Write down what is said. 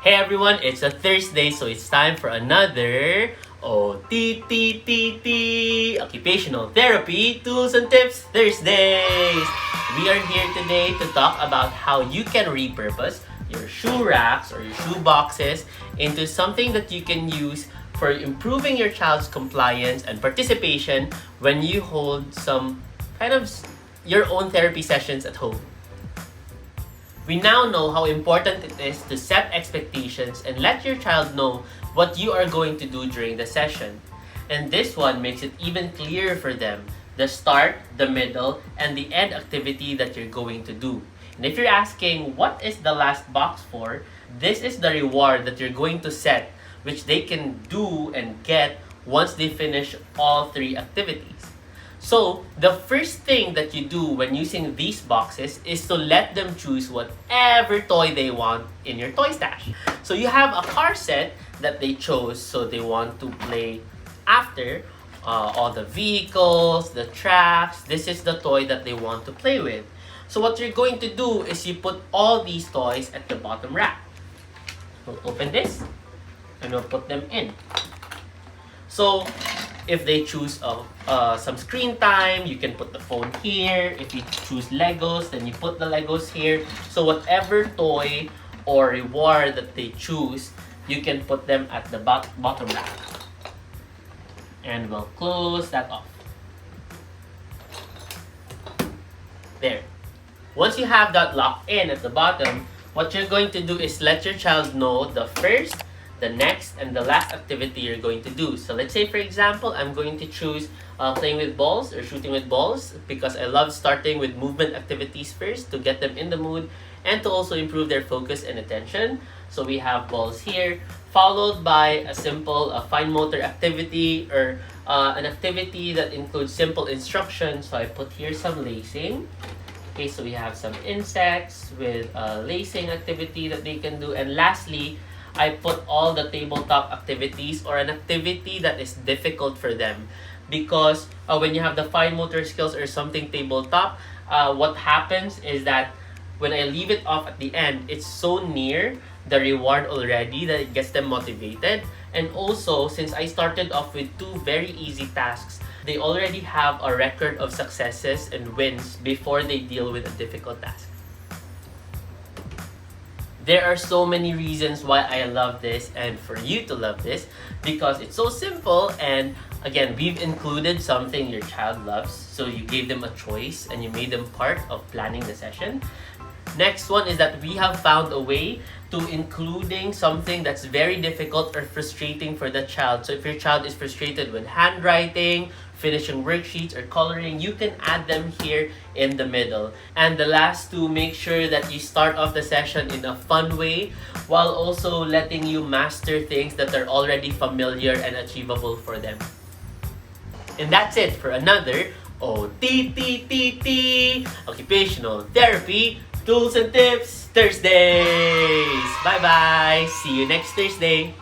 Hey everyone, it's a Thursday, so it's time for another OTTTT Occupational Therapy Tools and Tips Thursdays. We are here today to talk about how you can repurpose your shoe racks or your shoe boxes into something that you can use for improving your child's compliance and participation when you hold some kind of your own therapy sessions at home. We now know how important it is to set expectations and let your child know what you are going to do during the session. And this one makes it even clearer for them the start, the middle, and the end activity that you're going to do. And if you're asking what is the last box for, this is the reward that you're going to set, which they can do and get once they finish all three activities. So, the first thing that you do when using these boxes is to let them choose whatever toy they want in your toy stash. So, you have a car set that they chose, so they want to play after all the vehicles, the tracks. This is the toy that they want to play with. So, what you're going to do is you put all these toys at the bottom rack. We'll open this and we'll put them in. So, if they choose some screen time, you can put the phone here. If you choose Legos, then you put the Legos here. So whatever toy or reward that they choose, you can put them at the bottom rack. And we'll close that off. There. Once you have that locked in at the bottom, what you're going to do is let your child know the first, the next, and the last activity you're going to do. So let's say, for example, I'm going to choose playing with balls or shooting with balls because I love starting with movement activities first to get them in the mood and to also improve their focus and attention. So we have balls here, followed by a simple fine motor activity or an activity that includes simple instructions. So I put here some lacing. Okay, so we have some insects with lacing activity that they can do. And lastly, I put all the tabletop activities or an activity that is difficult for them. Because when you have the fine motor skills or something tabletop, what happens is that when I leave it off at the end, it's so near the reward already that it gets them motivated. And also, since I started off with two very easy tasks, they already have a record of successes and wins before they deal with a difficult task. There are so many reasons why I love this and for you to love this because it's so simple, and again, we've included something your child loves, so you gave them a choice and you made them part of planning the session. Next one is that we have found a way to including something that's very difficult or frustrating for the child. So if your child is frustrated with handwriting, finishing worksheets, or coloring, you can add them here in the middle. And the last two, make sure that you start off the session in a fun way while also letting you master things that are already familiar and achievable for them. And that's it for another OTTTT Occupational Therapy Tools and Tips Thursdays. Bye-bye. See you next Thursday.